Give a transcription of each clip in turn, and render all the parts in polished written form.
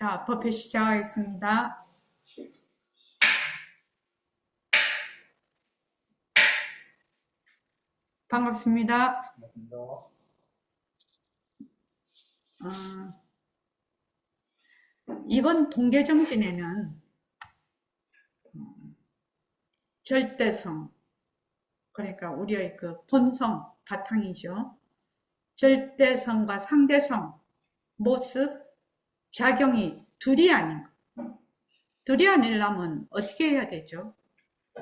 자, 법회 시작하겠습니다. 반갑습니다. 이번 동계정진에는 절대성, 그러니까 우리의 그 본성, 바탕이죠. 절대성과 상대성, 모습, 작용이 둘이 아닌 것. 둘이 아니려면 어떻게 해야 되죠?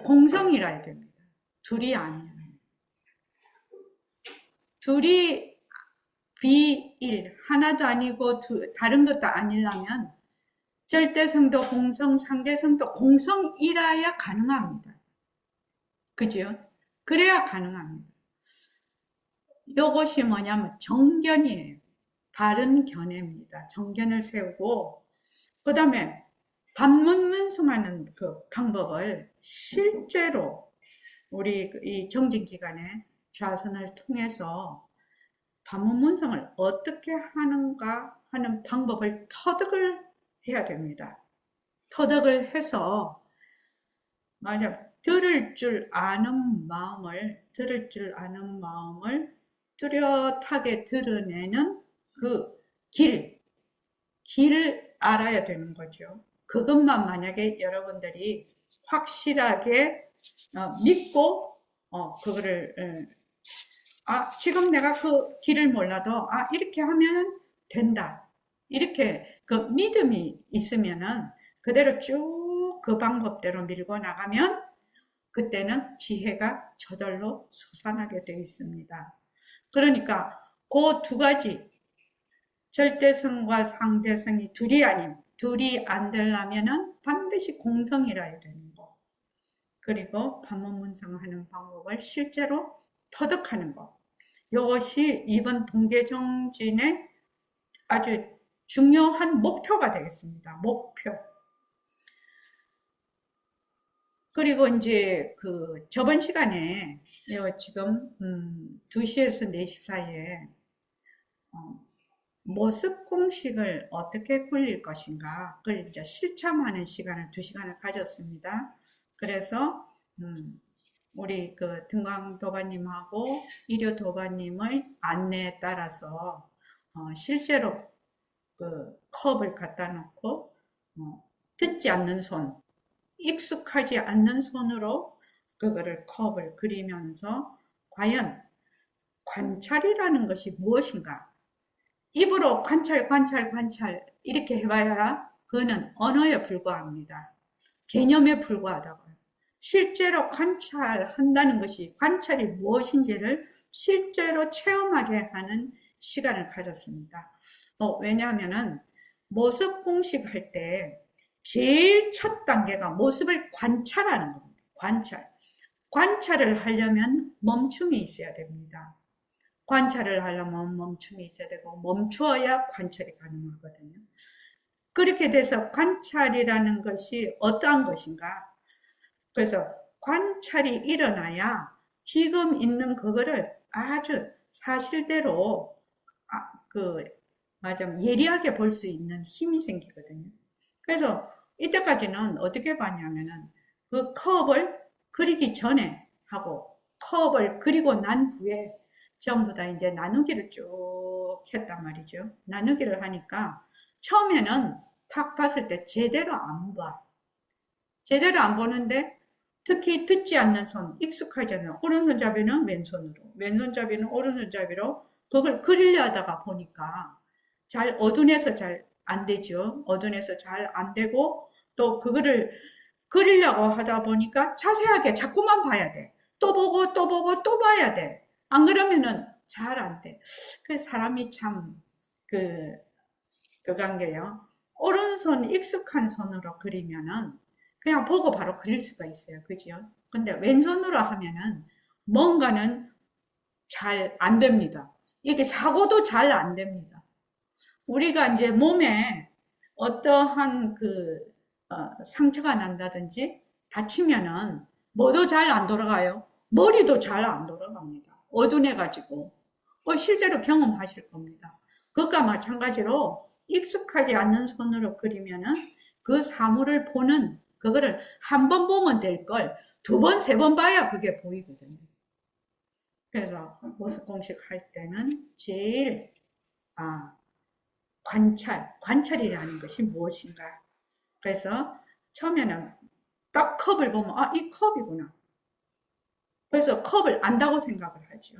공성이라 해야 됩니다. 둘이 아니에요. 둘이 비일, 하나도 아니고 다른 것도 아니려면 절대성도 공성, 상대성도 공성이라야 가능합니다. 그죠? 그래야 가능합니다. 이것이 뭐냐면 정견이에요. 바른 견해입니다. 정견을 세우고, 그 다음에 반문문승하는 그 방법을 실제로 우리 이 정진기간에 좌선을 통해서 반문문성을 어떻게 하는가 하는 방법을 터득을 해야 됩니다. 터득을 해서 만약 들을 줄 아는 마음을 뚜렷하게 드러내는 그 길을 알아야 되는 거죠. 그것만 만약에 여러분들이 확실하게 믿고 그거를 지금 내가 그 길을 몰라도 이렇게 하면 된다. 이렇게 그 믿음이 있으면은 그대로 쭉 그 방법대로 밀고 나가면 그때는 지혜가 저절로 솟아나게 되어 있습니다. 그러니까 그 두 가지, 절대성과 상대성이 둘이 안 되려면은 반드시 공성이라 해야 되는 거. 그리고 반문문성하는 방법을 실제로 터득하는 것. 이것이 이번 동계정진의 아주 중요한 목표가 되겠습니다. 목표. 그리고 이제 그 저번 시간에 지금 2시에서 4시 사이에 모습 공식을 어떻게 굴릴 것인가 그걸 이제 실참하는 시간을 2시간을 가졌습니다. 그래서 우리 그 등광도반님하고 일요도반님의 안내에 따라서 실제로 그 컵을 갖다 놓고 듣지 않는 손, 익숙하지 않는 손으로 그거를 컵을 그리면서 과연 관찰이라는 것이 무엇인가? 입으로 관찰 이렇게 해봐야 그거는 언어에 불과합니다. 개념에 불과하다고요. 실제로 관찰한다는 것이 관찰이 무엇인지를 실제로 체험하게 하는 시간을 가졌습니다. 왜냐하면은 모습 공식할 때 제일 첫 단계가 모습을 관찰하는 겁니다. 관찰을 하려면 멈춤이 있어야 됩니다. 관찰을 하려면 멈춤이 있어야 되고 멈추어야 관찰이 가능하거든요. 그렇게 돼서 관찰이라는 것이 어떠한 것인가? 그래서 관찰이 일어나야 지금 있는 그거를 아주 사실대로 예리하게 볼 수 있는 힘이 생기거든요. 그래서 이때까지는 어떻게 봤냐면은 그 컵을 그리기 전에 하고 컵을 그리고 난 후에 전부 다 이제 나누기를 쭉 했단 말이죠. 나누기를 하니까 처음에는 탁 봤을 때 제대로 안 봐. 제대로 안 보는데 특히 듣지 않는 손, 익숙하지 않는 오른손잡이는 왼손으로, 왼손잡이는 오른손잡이로 그걸 그리려 하다가 보니까 잘 어둔해서 잘 안 되죠. 어둔해서 잘 안 되고 또 그거를 그리려고 하다 보니까 자세하게 자꾸만 봐야 돼. 또 보고 또 봐야 돼. 안 그러면은 잘 안 돼. 그 사람이 참 그간 게요. 오른손 익숙한 손으로 그리면은 그냥 보고 바로 그릴 수가 있어요. 그죠? 근데 왼손으로 하면은 뭔가는 잘 안 됩니다. 이게 사고도 잘 안 됩니다. 우리가 이제 몸에 어떠한 상처가 난다든지 다치면은 뭐도 잘 안 돌아가요. 머리도 잘 안 돌아갑니다. 어둔해가지고. 실제로 경험하실 겁니다. 그것과 마찬가지로 익숙하지 않는 손으로 그리면은 그 사물을 보는 그거를 한 번 보면 될 걸 두 번, 세 번 봐야 그게 보이거든요. 그래서 모습 공식 할 때는 제일 관찰이라는 것이 무엇인가. 그래서 처음에는 딱 컵을 보면 이 컵이구나. 그래서 컵을 안다고 생각을 하죠.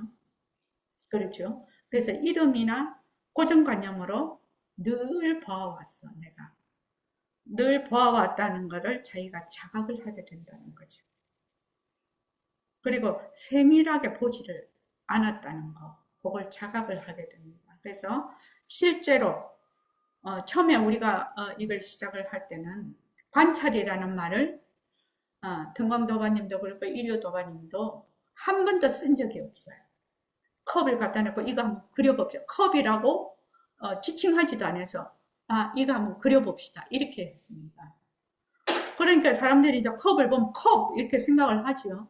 그렇죠. 그래서 이름이나 고정관념으로 늘 봐왔어, 내가. 늘 봐왔다는 것을 자기가 자각을 하게 된다는 거죠. 그리고 세밀하게 보지를 않았다는 거, 그걸 자각을 하게 됩니다. 그래서 실제로 처음에 우리가 이걸 시작을 할 때는 관찰이라는 말을 등광도가님도 그렇고 일요도가님도 한 번도 쓴 적이 없어요. 컵을 갖다 놓고 이거 한번 그려봅시다. 컵이라고 지칭하지도 않아서 이거 한번 그려봅시다. 이렇게 했습니다. 그러니까 사람들이 이제 컵을 보면 컵 이렇게 생각을 하죠.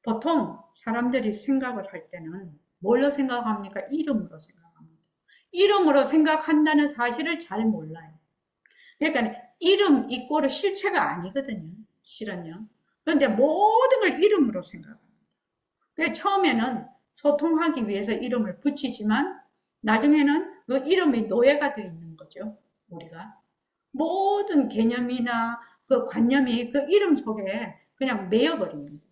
보통 사람들이 생각을 할 때는 뭘로 생각합니까? 이름으로 생각합니다. 이름으로 생각한다는 사실을 잘 몰라요. 그러니까 이름 이꼬르 실체가 아니거든요. 실은요. 그런데 모든 걸 이름으로 생각합니다. 그래서 처음에는 소통하기 위해서 이름을 붙이지만 나중에는 그 이름이 노예가 되어 있는 거죠. 우리가 모든 개념이나 그 관념이 그 이름 속에 그냥 매여버립니다.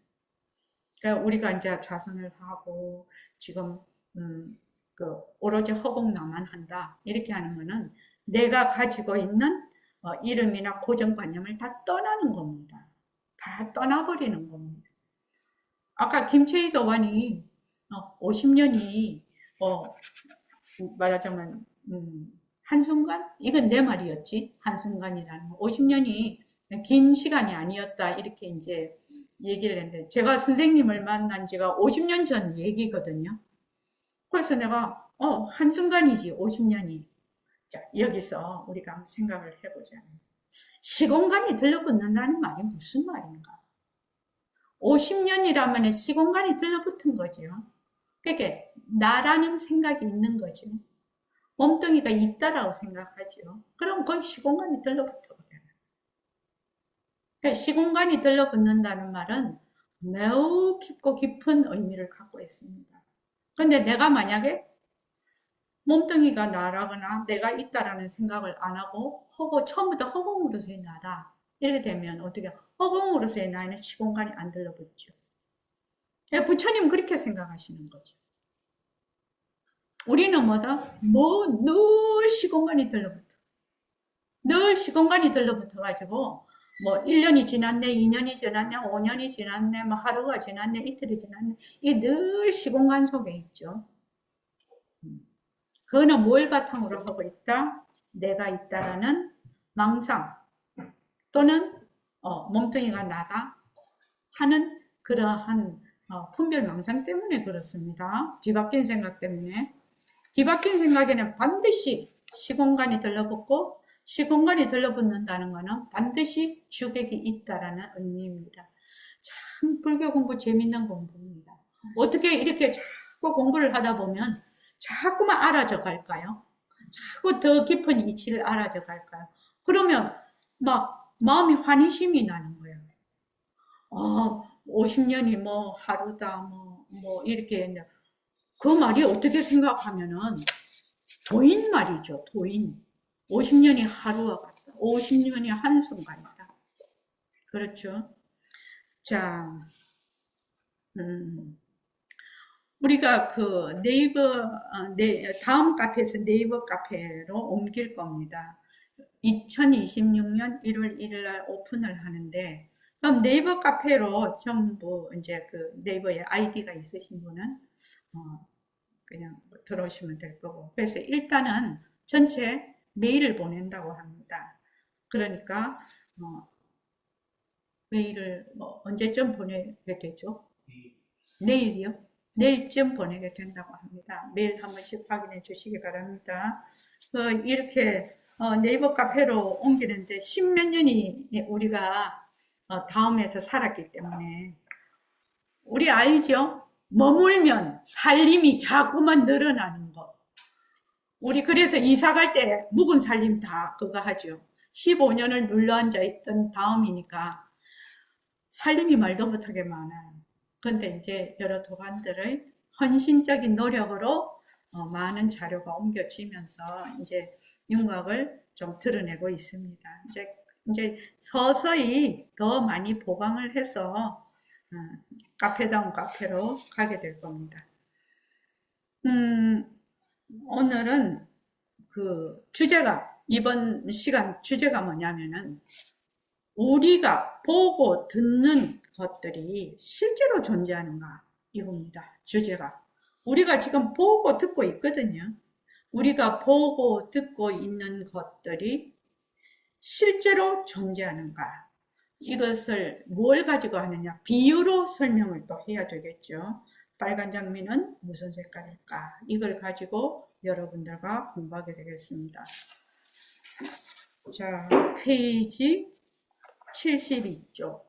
그러니까 우리가 이제 좌선을 하고 지금 그 오로지 허공나만 한다 이렇게 하는 거는 내가 가지고 있는 이름이나 고정관념을 다 떠나는 겁니다. 다 떠나버리는 겁니다. 아까 김채희 도반이 50년이 말하자면 한순간? 이건 내 말이었지. 한순간이라는 거. 50년이 긴 시간이 아니었다. 이렇게 이제 얘기를 했는데 제가 선생님을 만난 지가 50년 전 얘기거든요. 그래서 내가 한순간이지 50년이. 자, 여기서 우리가 한번 생각을 해보자. 시공간이 들러붙는다는 말이 무슨 말인가? 50년이라면 시공간이 들러붙은 거죠. 그러니까 나라는 생각이 있는 거죠. 몸뚱이가 있다라고 생각하죠. 그럼 거기 시공간이 들러붙어 버려요. 그러니까 시공간이 들러붙는다는 말은 매우 깊고 깊은 의미를 갖고 있습니다. 그런데 내가 만약에 몸뚱이가 나라거나 내가 있다라는 생각을 안 하고 처음부터 허공으로서의 나다 이렇게 되면 어떻게 허공으로서의 나에는 시공간이 안 들러붙죠. 부처님 그렇게 생각하시는 거죠. 우리는 뭐다? 늘 시공간이 들러붙어. 늘 시공간이 들러붙어가지고 1년이 지났네, 2년이 지났네, 5년이 지났네, 하루가 지났네, 이틀이 지났네. 이게 늘 시공간 속에 있죠. 그거는 뭘 바탕으로 하고 있다? 내가 있다라는 망상 또는 몸뚱이가 나다 하는 그러한 분별 망상 때문에 그렇습니다. 뒤바뀐 생각 때문에. 뒤바뀐 생각에는 반드시 시공간이 들러붙고 시공간이 들러붙는다는 것은 반드시 주객이 있다라는 의미입니다. 참 불교 공부 재밌는 공부입니다. 어떻게 이렇게 자꾸 공부를 하다 보면 자꾸만 알아져 갈까요? 자꾸 더 깊은 이치를 알아져 갈까요? 그러면 막 마음이 환희심이 나는 거예요. 50년이 하루다 이렇게 했는데 그 말이 어떻게 생각하면은 도인 말이죠. 도인. 50년이 하루와 같다. 50년이 한순간이다. 그렇죠. 자, 우리가 그 네이버, 다음 카페에서 네이버 카페로 옮길 겁니다. 2026년 1월 1일 날 오픈을 하는데, 그럼 네이버 카페로 전부 이제 그 네이버에 아이디가 있으신 분은, 그냥 들어오시면 될 거고. 그래서 일단은 전체 메일을 보낸다고 합니다. 그러니까, 메일을 언제쯤 보내게 되죠? 내일이요? 내일쯤 보내게 된다고 합니다. 매일 한 번씩 확인해 주시기 바랍니다. 이렇게 네이버 카페로 옮기는데 10몇 년이 우리가 다음에서 살았기 때문에 우리 알죠? 머물면 살림이 자꾸만 늘어나는 거. 우리 그래서 이사 갈 때 묵은 살림 다 그거 하죠. 15년을 눌러앉아 있던 다음이니까 살림이 말도 못하게 많아요. 근데 이제 여러 도반들의 헌신적인 노력으로 많은 자료가 옮겨지면서 이제 윤곽을 좀 드러내고 있습니다. 이제 서서히 더 많이 보강을 해서 카페다운 카페로 가게 될 겁니다. 오늘은 그 주제가, 이번 시간 주제가 뭐냐면은 우리가 보고 듣는 것들이 실제로 존재하는가, 이겁니다. 주제가. 우리가 지금 보고 듣고 있거든요. 우리가 보고 듣고 있는 것들이 실제로 존재하는가, 이것을 뭘 가지고 하느냐, 비유로 설명을 또 해야 되겠죠. 빨간 장미는 무슨 색깔일까, 이걸 가지고 여러분들과 공부하게 되겠습니다. 자, 페이지 72쪽.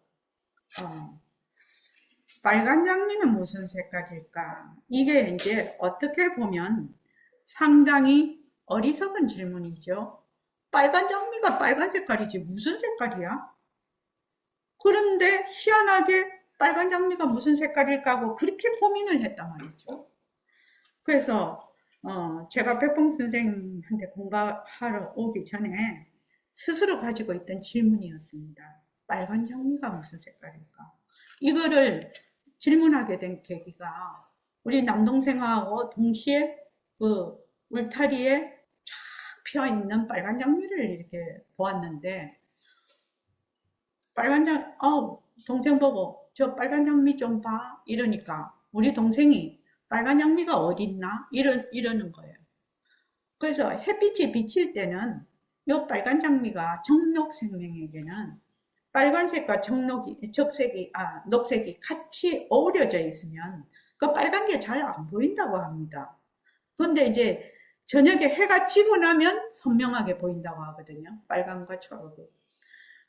빨간 장미는 무슨 색깔일까? 이게 이제 어떻게 보면 상당히 어리석은 질문이죠. 빨간 장미가 빨간 색깔이지 무슨 색깔이야? 그런데 희한하게 빨간 장미가 무슨 색깔일까 하고 그렇게 고민을 했단 말이죠. 그래서 제가 백봉 선생님한테 공부하러 오기 전에 스스로 가지고 있던 질문이었습니다. 빨간 장미가 무슨 색깔일까? 이거를 질문하게 된 계기가 우리 남동생하고 동시에 그 울타리에 쫙 피어있는 빨간 장미를 이렇게 보았는데, 동생 보고 저 빨간 장미 좀 봐, 이러니까 우리 동생이 빨간 장미가 어딨나? 이러는 거예요. 그래서 햇빛이 비칠 때는 이 빨간 장미가 정록생명에게는 빨간색과 녹색이 같이 어우러져 있으면 그 빨간 게 잘 안 보인다고 합니다. 그런데 이제 저녁에 해가 지고 나면 선명하게 보인다고 하거든요. 빨간과 초록이.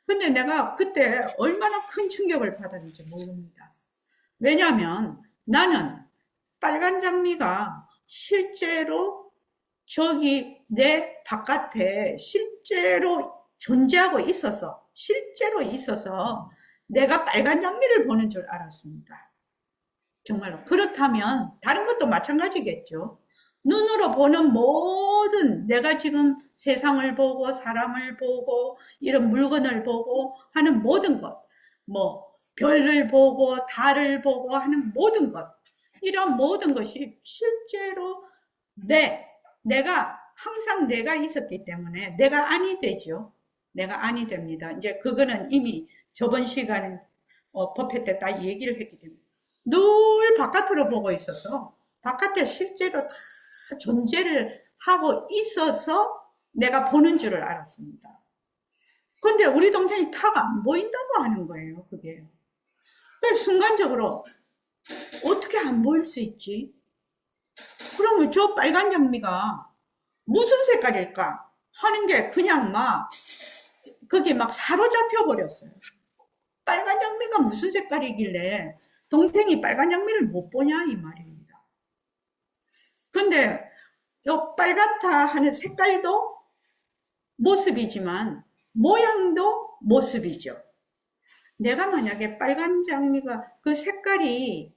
근데 내가 그때 얼마나 큰 충격을 받았는지 모릅니다. 왜냐하면 나는 빨간 장미가 실제로 저기 내 바깥에 실제로 존재하고 실제로 있어서 내가 빨간 장미를 보는 줄 알았습니다. 정말로. 그렇다면 다른 것도 마찬가지겠죠. 눈으로 보는 모든, 내가 지금 세상을 보고 사람을 보고 이런 물건을 보고 하는 모든 것, 별을 보고 달을 보고 하는 모든 것, 이런 모든 것이 실제로 내가 항상 내가 있었기 때문에 내가 아니 되죠. 내가 아니 됩니다. 이제 그거는 이미 저번 시간에 법회 때 다 얘기를 했기 때문에 늘 바깥으로 보고 있어서 바깥에 실제로 다 존재를 하고 있어서 내가 보는 줄을 알았습니다. 근데 우리 동생이 탁 안 보인다고 하는 거예요, 그게. 그래서 순간적으로 어떻게 안 보일 수 있지? 그러면 저 빨간 장미가 무슨 색깔일까 하는 게 그냥 그게 사로잡혀 버렸어요. 빨간 장미가 무슨 색깔이길래 동생이 빨간 장미를 못 보냐, 이 말입니다. 근데 요 빨갛다 하는 색깔도 모습이지만 모양도 모습이죠. 내가 만약에 빨간 장미가 그 색깔이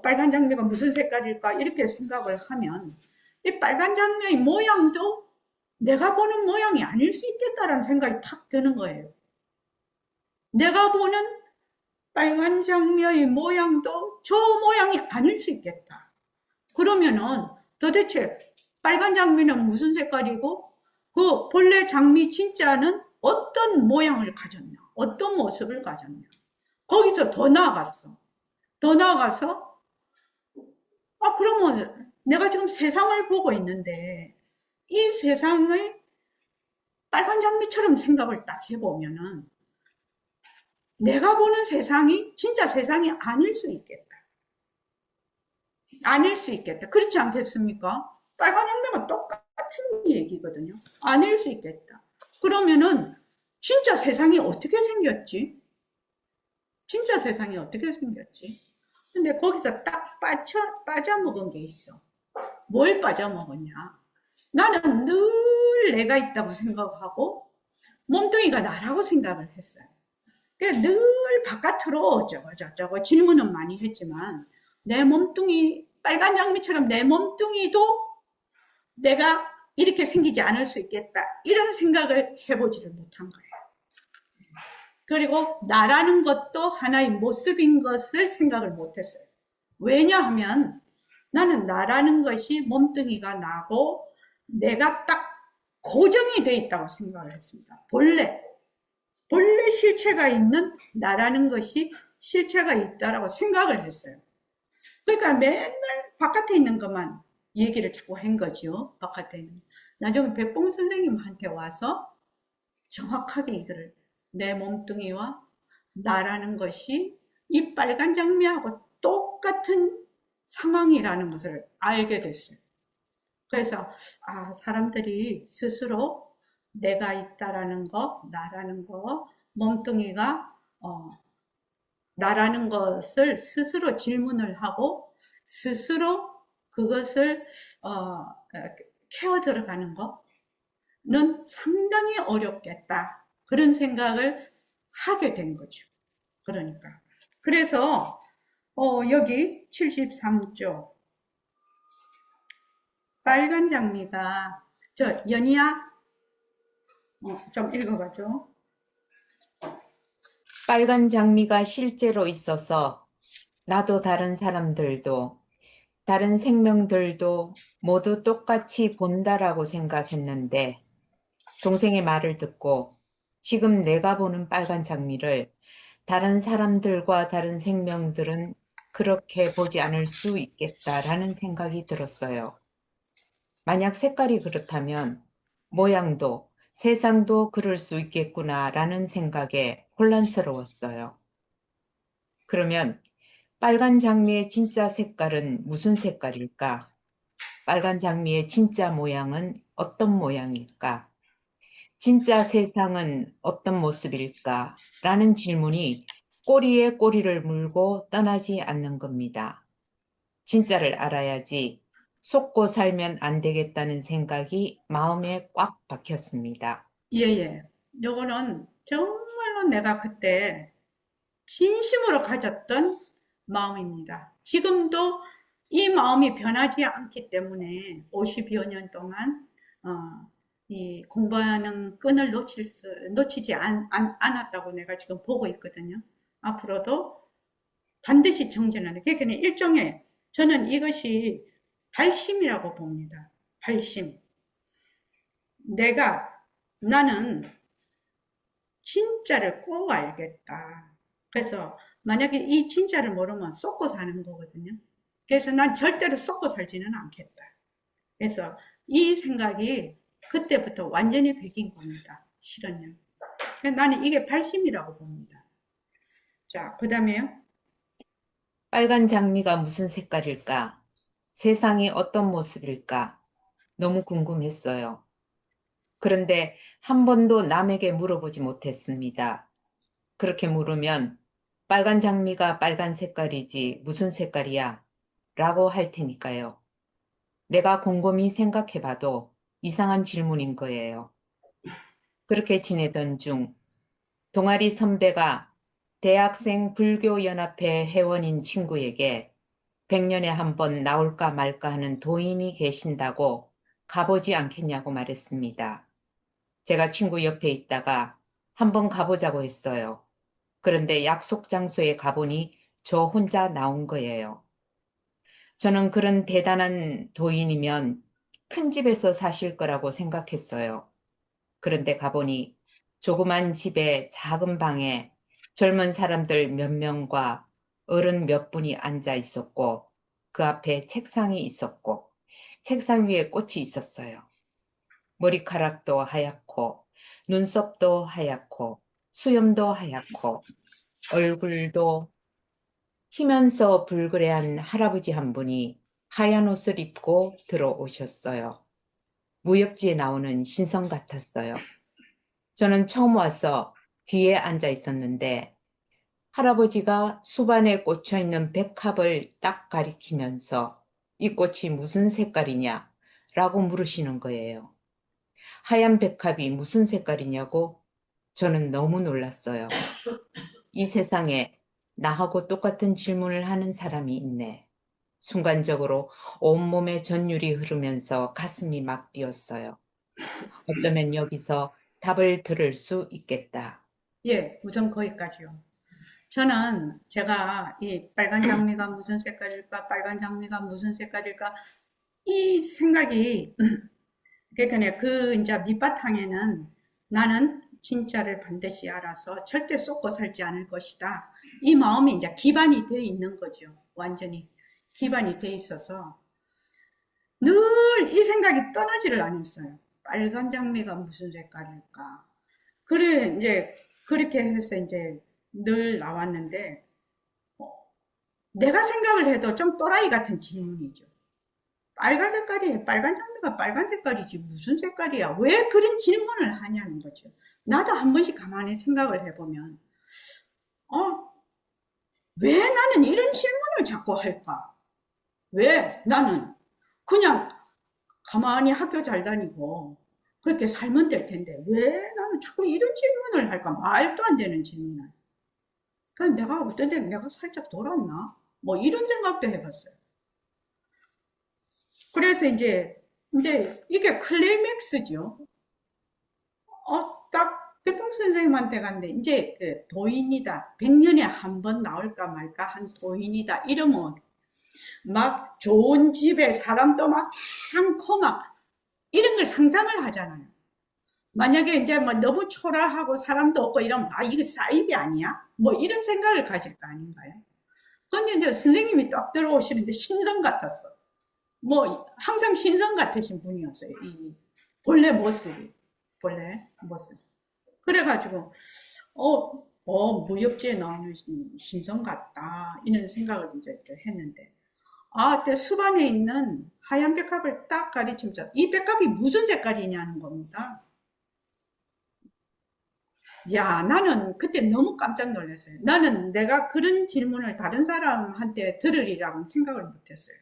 빨간 장미가 무슨 색깔일까 이렇게 생각을 하면 이 빨간 장미의 모양도 내가 보는 모양이 아닐 수 있겠다라는 생각이 탁 드는 거예요. 내가 보는 빨간 장미의 모양도 저 모양이 아닐 수 있겠다. 그러면은 도대체 빨간 장미는 무슨 색깔이고 그 본래 장미 진짜는 어떤 모양을 가졌냐, 어떤 모습을 가졌냐. 거기서 더 나아가서 그러면 내가 지금 세상을 보고 있는데 이 세상의 빨간 장미처럼 생각을 딱 해보면은 내가 보는 세상이 진짜 세상이 아닐 수 있겠다. 아닐 수 있겠다. 그렇지 않겠습니까? 빨간 장미가 똑같은 얘기거든요. 아닐 수 있겠다. 그러면은 진짜 세상이 어떻게 생겼지? 진짜 세상이 어떻게 생겼지? 근데 거기서 딱 빠져먹은 게 있어. 뭘 빠져먹었냐? 나는 늘 내가 있다고 생각하고 몸뚱이가 나라고 생각을 했어요. 늘 바깥으로 어쩌고 저쩌고 질문은 많이 했지만 내 몸뚱이, 빨간 장미처럼 내 몸뚱이도 내가 이렇게 생기지 않을 수 있겠다, 이런 생각을 해보지를 못한 거예요. 그리고 나라는 것도 하나의 모습인 것을 생각을 못했어요. 왜냐하면 나는 나라는 것이 몸뚱이가 나고 내가 딱 고정이 돼 있다고 생각을 했습니다. 본래 실체가 있는 나라는 것이 실체가 있다라고 생각을 했어요. 그러니까 맨날 바깥에 있는 것만 얘기를 자꾸 한 거죠. 바깥에 있는. 나중에 백봉 선생님한테 와서 정확하게 이거를, 내 몸뚱이와 나라는 것이 이 빨간 장미하고 똑같은 상황이라는 것을 알게 됐어요. 그래서 사람들이 스스로 내가 있다라는 거, 나라는 거, 몸뚱이가 나라는 것을 스스로 질문을 하고 스스로 그것을 캐어 들어가는 거는 상당히 어렵겠다, 그런 생각을 하게 된 거죠. 그러니까 그래서 여기 73쪽 빨간 장미가, 연희야 좀 읽어봐줘. 빨간 장미가 실제로 있어서 나도 다른 사람들도 다른 생명들도 모두 똑같이 본다라고 생각했는데 동생의 말을 듣고 지금 내가 보는 빨간 장미를 다른 사람들과 다른 생명들은 그렇게 보지 않을 수 있겠다라는 생각이 들었어요. 만약 색깔이 그렇다면 모양도 세상도 그럴 수 있겠구나라는 생각에 혼란스러웠어요. 그러면 빨간 장미의 진짜 색깔은 무슨 색깔일까? 빨간 장미의 진짜 모양은 어떤 모양일까? 진짜 세상은 어떤 모습일까? 라는 질문이 꼬리에 꼬리를 물고 떠나지 않는 겁니다. 진짜를 알아야지 속고 살면 안 되겠다는 생각이 마음에 꽉 박혔습니다. 예예. 요거는 정말로 내가 그때 진심으로 가졌던 마음입니다. 지금도 이 마음이 변하지 않기 때문에 50여 년 동안 이 공부하는 끈을 놓치지 않았다고 내가 지금 보고 있거든요. 앞으로도 반드시 정진하는, 그러니까 일종의, 저는 이것이 발심이라고 봅니다. 발심. 나는 진짜를 꼭 알겠다. 그래서 만약에 이 진짜를 모르면 쏟고 사는 거거든요. 그래서 난 절대로 쏟고 살지는 않겠다. 그래서 이 생각이 그때부터 완전히 백인 겁니다. 실은요. 나는 이게 발심이라고 봅니다. 자, 그 다음에요. 빨간 장미가 무슨 색깔일까? 세상이 어떤 모습일까? 너무 궁금했어요. 그런데 한 번도 남에게 물어보지 못했습니다. 그렇게 물으면 빨간 장미가 빨간 색깔이지 무슨 색깔이야? 라고 할 테니까요. 내가 곰곰이 생각해봐도 이상한 질문인 거예요. 그렇게 지내던 중 동아리 선배가 대학생 불교연합회 회원인 친구에게 100년에 한 번 나올까 말까 하는 도인이 계신다고 가보지 않겠냐고 말했습니다. 제가 친구 옆에 있다가 한번 가보자고 했어요. 그런데 약속 장소에 가보니 저 혼자 나온 거예요. 저는 그런 대단한 도인이면 큰 집에서 사실 거라고 생각했어요. 그런데 가보니 조그만 집에 작은 방에 젊은 사람들 몇 명과 어른 몇 분이 앉아 있었고 그 앞에 책상이 있었고 책상 위에 꽃이 있었어요. 머리카락도 하얗고 눈썹도 하얗고 수염도 하얗고 얼굴도 희면서 불그레한 할아버지 한 분이 하얀 옷을 입고 들어오셨어요. 무협지에 나오는 신성 같았어요. 저는 처음 와서 뒤에 앉아 있었는데 할아버지가 수반에 꽂혀 있는 백합을 딱 가리키면서 이 꽃이 무슨 색깔이냐? 라고 물으시는 거예요. 하얀 백합이 무슨 색깔이냐고? 저는 너무 놀랐어요. 이 세상에 나하고 똑같은 질문을 하는 사람이 있네. 순간적으로 온몸에 전율이 흐르면서 가슴이 막 뛰었어요. 어쩌면 여기서 답을 들을 수 있겠다. 예, 우선 거기까지요. 저는 제가 이 빨간 장미가 무슨 색깔일까, 빨간 장미가 무슨 색깔일까, 이 생각이, 그러니까 그 이제 밑바탕에는 나는 진짜를 반드시 알아서 절대 쏟고 살지 않을 것이다. 이 마음이 이제 기반이 되어 있는 거죠. 완전히 기반이 되어 있어서 늘 이 생각이 떠나지를 않았어요. 빨간 장미가 무슨 색깔일까? 그래, 이제, 그렇게 해서 이제 늘 나왔는데, 내가 생각을 해도 좀 또라이 같은 질문이죠. 빨간 색깔이, 빨간 장미가 빨간 색깔이지, 무슨 색깔이야? 왜 그런 질문을 하냐는 거죠. 나도 한 번씩 가만히 생각을 해보면, 어, 왜 나는 이런 질문을 자꾸 할까? 왜 나는 그냥 가만히 학교 잘 다니고, 그렇게 살면 될 텐데, 왜 나는 자꾸 이런 질문을 할까? 말도 안 되는 질문을. 그냥 내가 어떤 때는 내가 살짝 돌았나? 뭐 이런 생각도 해봤어요. 그래서 이제 이게 클라이맥스죠. 딱 백봉 선생님한테 갔는데, 이제 그 도인이다. 100년에 한 번 나올까 말까 한 도인이다. 이러면 막 좋은 집에 사람도 막 많고 막 이런 걸 상상을 하잖아요. 만약에 이제 뭐 너무 초라하고 사람도 없고 이러면, 아, 이게 사이비 아니야? 뭐 이런 생각을 가질 거 아닌가요? 근데 이제 선생님이 딱 들어오시는데 신성 같았어. 뭐 항상 신성 같으신 분이었어요. 이 본래 모습이. 본래 모습. 그래가지고 무협지에 나오는 신성 같다. 이런 생각을 이제 했는데, 아, 때 숲안에 있는 하얀 백합을 딱 가리치면서 이 백합이 무슨 색깔이냐는 겁니다. 야, 나는 그때 너무 깜짝 놀랐어요. 나는 내가 그런 질문을 다른 사람한테 들으리라고는 생각을 못했어요.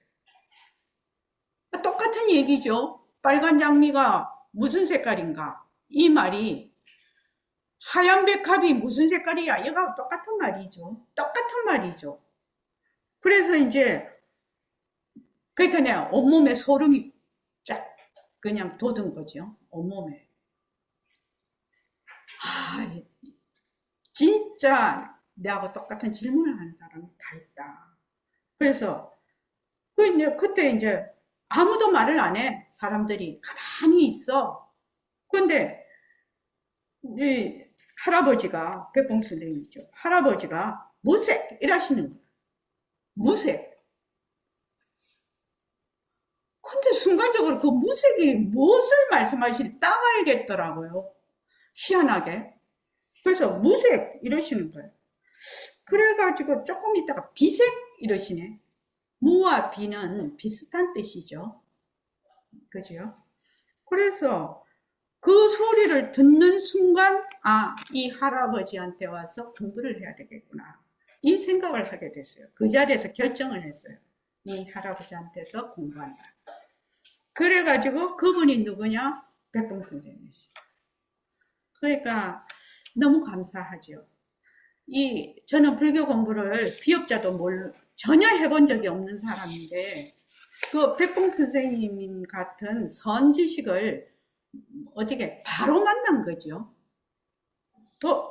똑같은 얘기죠. 빨간 장미가 무슨 색깔인가? 이 말이 하얀 백합이 무슨 색깔이야? 이거 똑같은 말이죠. 똑같은 말이죠. 그래서 이제 그러니까 내 온몸에 소름이 쫙 그냥 돋은 거죠. 온몸에. 아, 진짜 내하고 똑같은 질문을 하는 사람이 다 있다. 그래서 그때 이제 아무도 말을 안 해. 사람들이 가만히 있어. 그런데 이 할아버지가 백봉 선생님이죠. 할아버지가 무색 이러시는 거야. 무색. 근데 순간적으로 그 무색이 무엇을 말씀하시는지 딱 알겠더라고요. 희한하게. 그래서 무색 이러시는 거예요. 그래가지고 조금 있다가 비색 이러시네. 무와 비는 비슷한 뜻이죠. 그죠? 그래서 그 소리를 듣는 순간, 아, 이 할아버지한테 와서 공부를 해야 되겠구나. 이 생각을 하게 됐어요. 그 자리에서 결정을 했어요. 이 할아버지한테서 공부한다. 그래가지고 그분이 누구냐? 백봉 선생님이시죠. 그러니까 너무 감사하죠. 저는 불교 공부를 비업자도 전혀 해본 적이 없는 사람인데, 그 백봉 선생님 같은 선지식을 어떻게 바로 만난 거죠.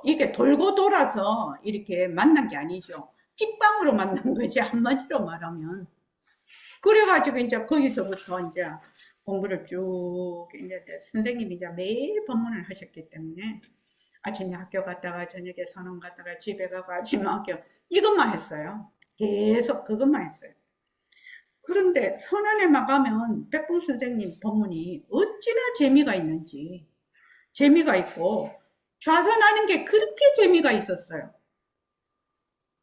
이게 돌고 돌아서 이렇게 만난 게 아니죠. 찍방으로 만난 거지, 한마디로 말하면. 그래가지고 이제 거기서부터 이제 공부를 쭉, 이제 선생님이 이제 매일 법문을 하셨기 때문에 아침에 학교 갔다가 저녁에 선원 갔다가 집에 가고 아침에 학교, 이것만 했어요. 계속 그것만 했어요. 그런데 선언에만 가면 백봉 선생님 법문이 어찌나 재미가 있는지, 재미가 있고 좌선하는 게 그렇게 재미가 있었어요.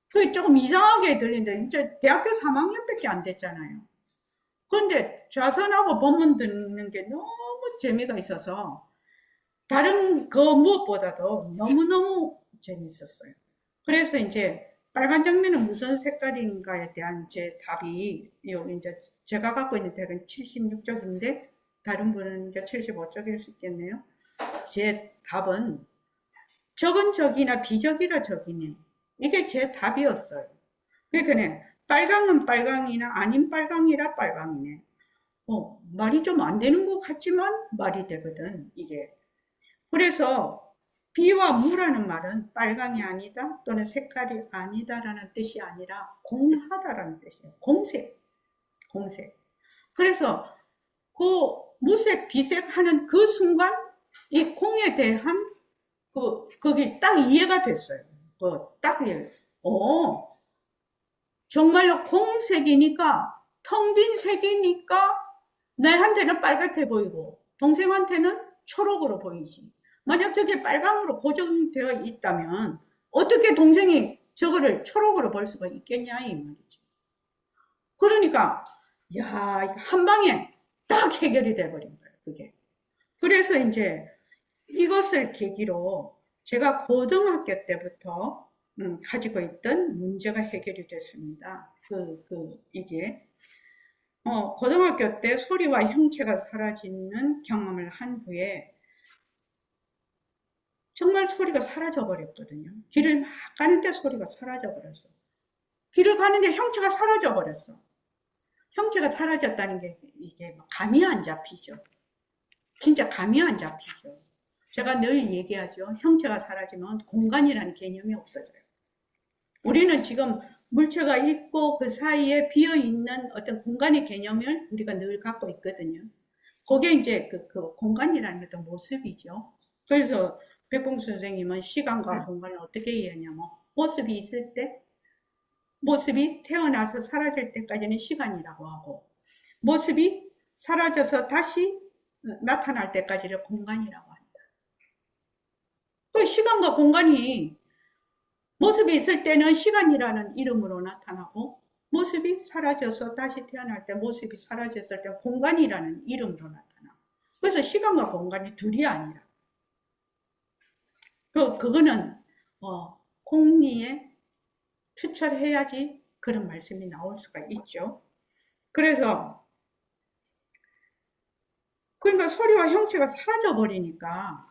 그게 조금 이상하게 들리는데 이제 대학교 3학년밖에 안 됐잖아요. 그런데 좌선하고 법문 듣는 게 너무 재미가 있어서 다른 그 무엇보다도 너무너무 재밌었어요. 그래서 이제 빨간 장미는 무슨 색깔인가에 대한 제 답이, 이제 제가 갖고 있는 덱은 76쪽인데, 다른 분은 이제 75쪽일 수 있겠네요. 제 답은 적은 적이나 비적이라 적이네. 이게 제 답이었어요. 그러니까 빨강은 빨강이나 아닌 빨강이라 빨강이네. 말이 좀 안 되는 것 같지만 말이 되거든, 이게. 그래서 비와 무라는 말은 빨강이 아니다 또는 색깔이 아니다라는 뜻이 아니라 공하다라는 뜻이에요. 공색, 공색. 그래서 그 무색, 비색 하는 그 순간 이 공에 대한 거기 딱 이해가 됐어요. 딱 이해. 정말로 공색이니까, 텅 빈 색이니까 내한테는 빨갛게 보이고 동생한테는 초록으로 보이지. 만약 저게 빨강으로 고정되어 있다면 어떻게 동생이 저거를 초록으로 볼 수가 있겠냐 이 말이죠. 그러니까 야, 한 방에 딱 해결이 돼버린 거예요, 그게. 그래서 이제 이것을 계기로 제가 고등학교 때부터 가지고 있던 문제가 해결이 됐습니다. 이게 고등학교 때 소리와 형체가 사라지는 경험을 한 후에 정말 소리가 사라져 버렸거든요. 길을 막 가는데 소리가 사라져 버렸어. 길을 가는데 형체가 사라져 버렸어. 형체가 사라졌다는 게 이게 감이 안 잡히죠. 진짜 감이 안 잡히죠. 제가 늘 얘기하죠. 형체가 사라지면 공간이라는 개념이 없어져요. 우리는 지금 물체가 있고 그 사이에 비어있는 어떤 공간의 개념을 우리가 늘 갖고 있거든요. 그게 이제 그 공간이라는 게 또 모습이죠. 그래서 백봉 선생님은 시간과 공간을 어떻게 이해하냐면 모습이 있을 때, 모습이 태어나서 사라질 때까지는 시간이라고 하고 모습이 사라져서 다시 나타날 때까지를 공간이라고 한다. 그 시간과 공간이 모습이 있을 때는 시간이라는 이름으로 나타나고 모습이 사라져서 다시 태어날 때 모습이 사라졌을 때 공간이라는 이름으로 나타나. 그래서 시간과 공간이 둘이 아니라 그거는 공리에 투철해야지 그런 말씀이 나올 수가 있죠. 그래서 그러니까 소리와 형체가 사라져 버리니까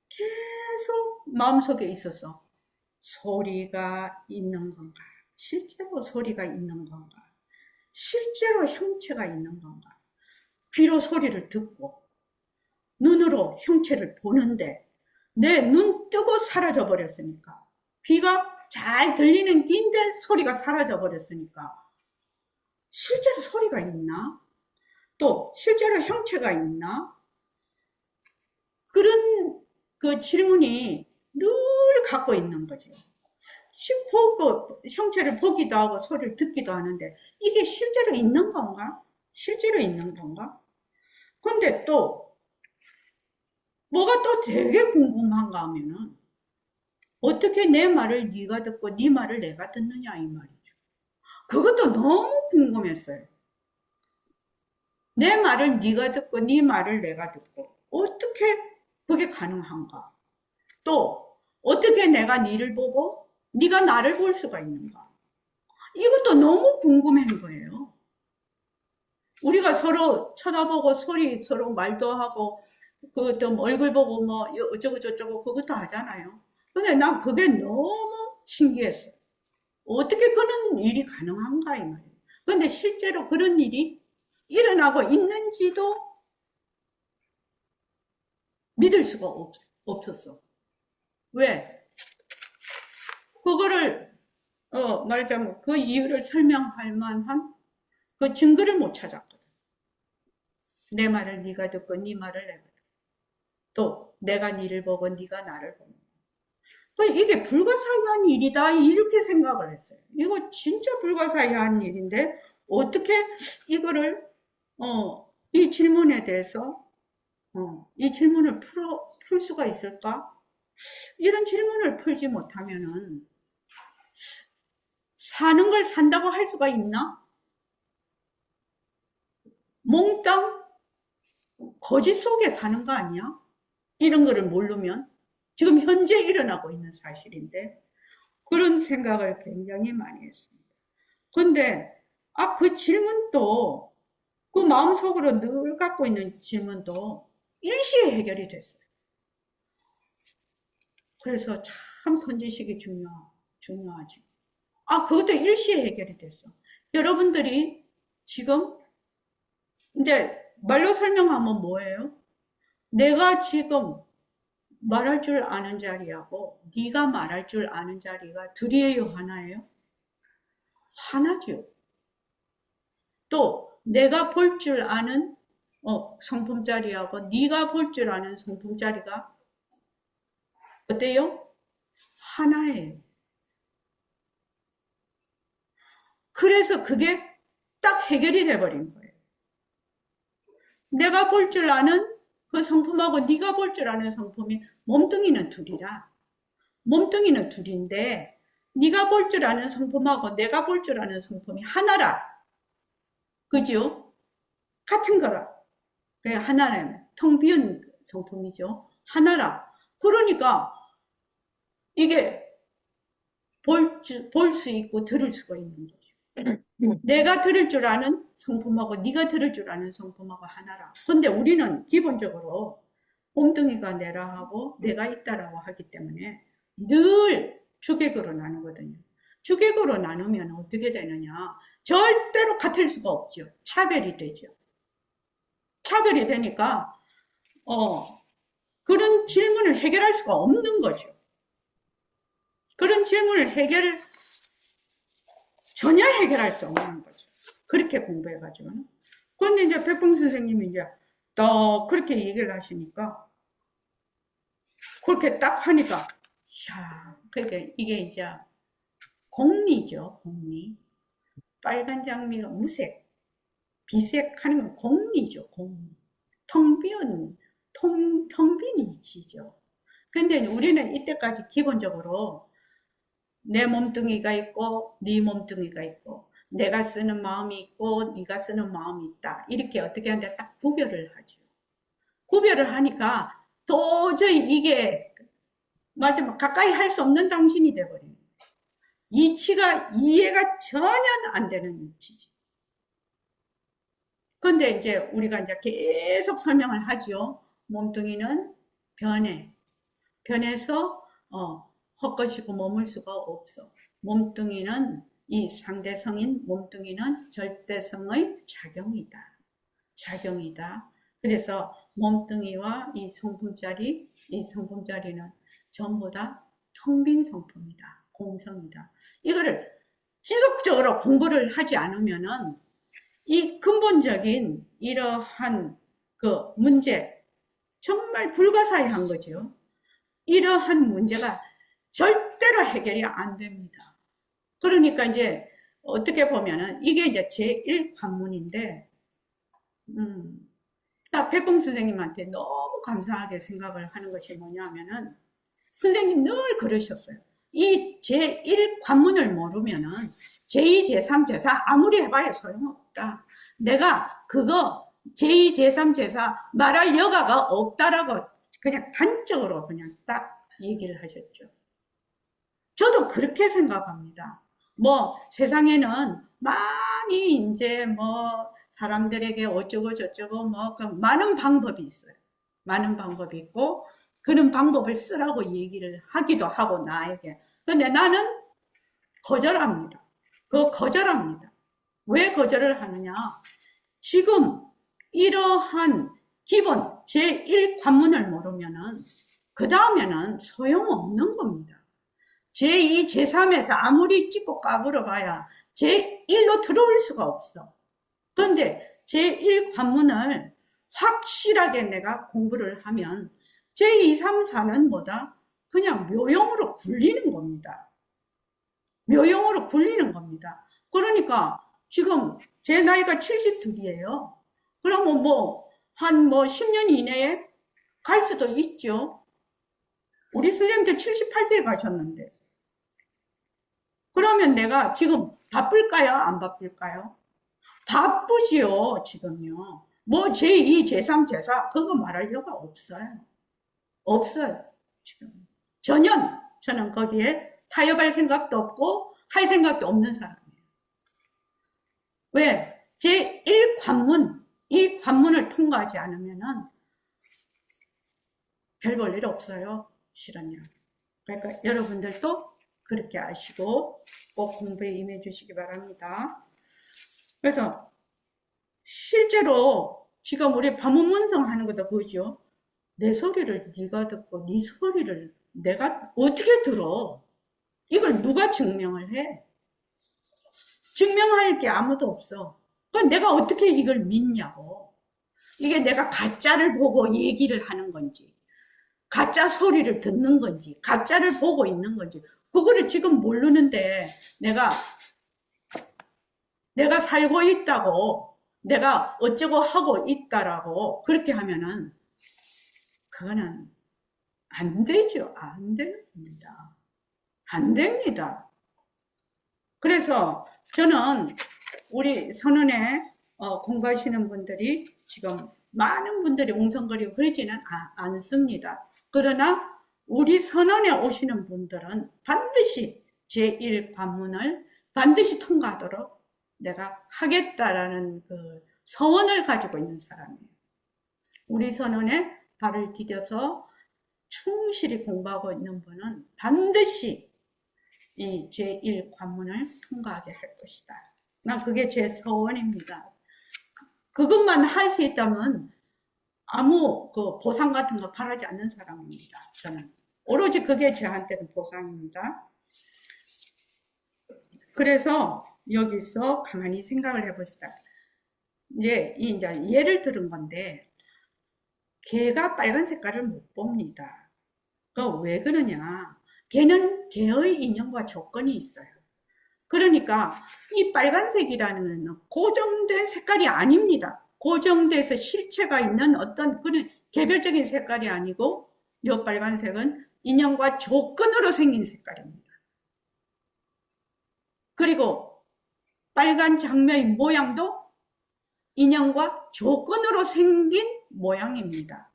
계속 마음속에 있어서 소리가 있는 건가? 실제로 소리가 있는 건가? 실제로 형체가 있는 건가? 귀로 소리를 듣고 눈으로 형체를 보는데 내 눈 뜨고 사라져 버렸으니까, 귀가 잘 들리는 귀인데 소리가 사라져 버렸으니까 실제로 소리가 있나? 또 실제로 형체가 있나? 그런 그 질문이 늘 갖고 있는 거죠. 보고 형체를 보기도 하고 소리를 듣기도 하는데 이게 실제로 있는 건가? 실제로 있는 건가? 근데 또 뭐가 또 되게 궁금한가 하면은 어떻게 내 말을 네가 듣고 네 말을 내가 듣느냐 이 말이죠. 그것도 너무 궁금했어요. 내 말을 네가 듣고 네 말을 내가 듣고 어떻게 그게 가능한가? 또 어떻게 내가 네를 보고 네가 나를 볼 수가 있는가? 이것도 너무 궁금한 거예요. 우리가 서로 쳐다보고 서로 말도 하고 또 얼굴 보고 뭐 어쩌고 저쩌고 그것도 하잖아요. 근데 난 그게 너무 신기했어요. 어떻게 그런 일이 가능한가 이 말이에요. 근데 실제로 그런 일이 일어나고 있는지도 믿을 수가 없었어. 왜? 그거를 말하자면 그 이유를 설명할 만한 그 증거를 못 찾았거든. 내 말을 네가 듣고 네 말을 내가 듣고 또 내가 네를 보고 네가 나를 보는 거. 이게 불가사의한 일이다 이렇게 생각을 했어요. 이거 진짜 불가사의한 일인데 어떻게 이거를 이 질문에 대해서 이 질문을 풀 수가 있을까? 이런 질문을 풀지 못하면은 사는 걸 산다고 할 수가 있나? 몽땅 거짓 속에 사는 거 아니야? 이런 거를 모르면 지금 현재 일어나고 있는 사실인데 그런 생각을 굉장히 많이 했습니다. 근데, 그 질문도, 그 마음속으로 늘 갖고 있는 질문도 일시에 해결이 됐어요. 그래서 참 선지식이 중요하지. 그것도 일시에 해결이 됐어. 여러분들이 지금, 이제 말로 설명하면 뭐예요? 내가 지금 말할 줄 아는 자리하고 네가 말할 줄 아는 자리가 둘이에요, 하나예요? 하나죠. 또 내가 볼 줄 아는 성품 자리하고 네가 볼 줄 아는 성품 자리가 어때요? 하나예요. 그래서 그게 딱 해결이 돼버린 거예요. 내가 볼 줄 아는 그 성품하고 네가 볼 줄 아는 성품이 몸뚱이는 둘이라. 몸뚱이는 둘인데 네가 볼 줄 아는 성품하고 내가 볼 줄 아는 성품이 하나라. 그죠? 같은 거라. 그래, 하나라면 텅 비은 성품이죠. 하나라. 그러니까 이게 볼 수 있고 들을 수가 있는 거죠. 내가 들을 줄 아는 성품하고 네가 들을 줄 아는 성품하고 하나라. 근데 우리는 기본적으로 몸뚱이가 내라 하고 내가 있다라고 하기 때문에 늘 주객으로 나누거든요. 주객으로 나누면 어떻게 되느냐? 절대로 같을 수가 없죠. 차별이 되죠. 차별이 되니까 그런 질문을 해결할 수가 없는 거죠. 그런 질문을 전혀 해결할 수 없는 거죠. 그렇게 공부해가지고는. 그런데 이제 백봉 선생님이 이제 또 그렇게 얘기를 하시니까, 그렇게 딱 하니까, 그러니까 이게 이제 공리죠, 공리. 빨간 장미가 무색, 비색 하는 건 공리죠, 공리. 텅 빈 이치죠. 근데 우리는 이때까지 기본적으로 내 몸뚱이가 있고 네 몸뚱이가 있고 내가 쓰는 마음이 있고 네가 쓰는 마음이 있다. 이렇게 어떻게 하는데 딱 구별을 하죠. 구별을 하니까 도저히 이게 마지막 가까이 할 수 없는 당신이 돼버려요. 이치가 이해가 전혀 안 되는 이치지. 근데 이제 우리가 이제 계속 설명을 하죠. 몸뚱이는 변해서 헛것이고 머물 수가 없어. 몸뚱이는 이 상대성인 몸뚱이는 절대성의 작용이다. 그래서 몸뚱이와 이 성품자리는 전부 다 텅 빈 성품이다. 공성이다. 이거를 지속적으로 공부를 하지 않으면은 이 근본적인 이러한 그 문제, 정말 불가사의한 거죠. 이러한 문제가 절대로 해결이 안 됩니다. 그러니까 이제 어떻게 보면은 이게 이제 제1관문인데, 백봉 선생님한테 너무 감사하게 생각을 하는 것이 뭐냐면은, 선생님 늘 그러셨어요. 이 제1관문을 모르면은 제2, 제3, 제4 아무리 해봐야 소용없다. 내가 그거 제2, 제3, 제4 말할 여가가 없다라고 그냥 단적으로 그냥 딱 얘기를 하셨죠. 저도 그렇게 생각합니다. 뭐 세상에는 많이 이제 뭐 사람들에게 어쩌고 저쩌고 뭐 많은 방법이 있어요. 많은 방법이 있고 그런 방법을 쓰라고 얘기를 하기도 하고 나에게. 근데 나는 거절합니다. 거절합니다. 왜 거절을 하느냐? 지금 이러한 기본 제1관문을 모르면은 그 다음에는 소용없는 겁니다. 제2, 제3에서 아무리 찍고 까불어 봐야 제1로 들어올 수가 없어. 그런데 제1관문을 확실하게 내가 공부를 하면 제2, 3, 4는 뭐다? 그냥 묘용으로 굴리는 겁니다. 묘용으로 굴리는 겁니다. 그러니까 지금 제 나이가 72이에요. 그러면 한 10년 이내에 갈 수도 있죠. 우리 선생님도 78세에 가셨는데. 그러면 내가 지금 바쁠까요? 안 바쁠까요? 바쁘지요, 지금요. 제2, 제3, 제4, 그거 말할 이유가 없어요. 없어요, 지금. 전혀 저는 거기에 타협할 생각도 없고 할 생각도 없는 사람이에요. 왜? 제1관문, 이 관문을 통과하지 않으면은 별 볼 일 없어요. 실은요. 그러니까 여러분들도 그렇게 아시고 꼭 공부에 임해 주시기 바랍니다. 그래서 실제로 지금 우리 반문문성 하는 것도 그거죠. 내 소리를 네가 듣고 네 소리를 내가 어떻게 들어? 이걸 누가 증명을 해? 증명할 게 아무도 없어. 그럼 내가 어떻게 이걸 믿냐고. 이게 내가 가짜를 보고 얘기를 하는 건지, 가짜 소리를 듣는 건지, 가짜를 보고 있는 건지, 그거를 지금 모르는데 내가 살고 있다고, 내가 어쩌고 하고 있다라고 그렇게 하면은 그거는 안 되죠. 안 됩니다. 안 됩니다. 그래서 저는 우리 선언에 공부하시는 분들이 지금 많은 분들이 웅성거리고 그러지는 않습니다. 그러나 우리 선언에 오시는 분들은 반드시 제1관문을 반드시 통과하도록 내가 하겠다라는 그 서원을 가지고 있는 사람이에요. 우리 선언에 발을 디뎌서 충실히 공부하고 있는 분은 반드시 이 제1관문을 통과하게 할 것이다. 난 그게 제 서원입니다. 그것만 할 수 있다면 아무 그 보상 같은 거 바라지 않는 사람입니다. 저는 오로지 그게 저한테는 보상입니다. 그래서 여기서 가만히 생각을 해봅시다. 이제 예를 들은 건데 개가 빨간 색깔을 못 봅니다. 왜 그러냐? 개는 개의 인연과 조건이 있어요. 그러니까 이 빨간색이라는 고정된 색깔이 아닙니다. 고정돼서 실체가 있는 어떤 그런 개별적인 색깔이 아니고 이 빨간색은 인연과 조건으로 생긴 색깔입니다. 그리고 빨간 장면의 모양도 인연과 조건으로 생긴 모양입니다.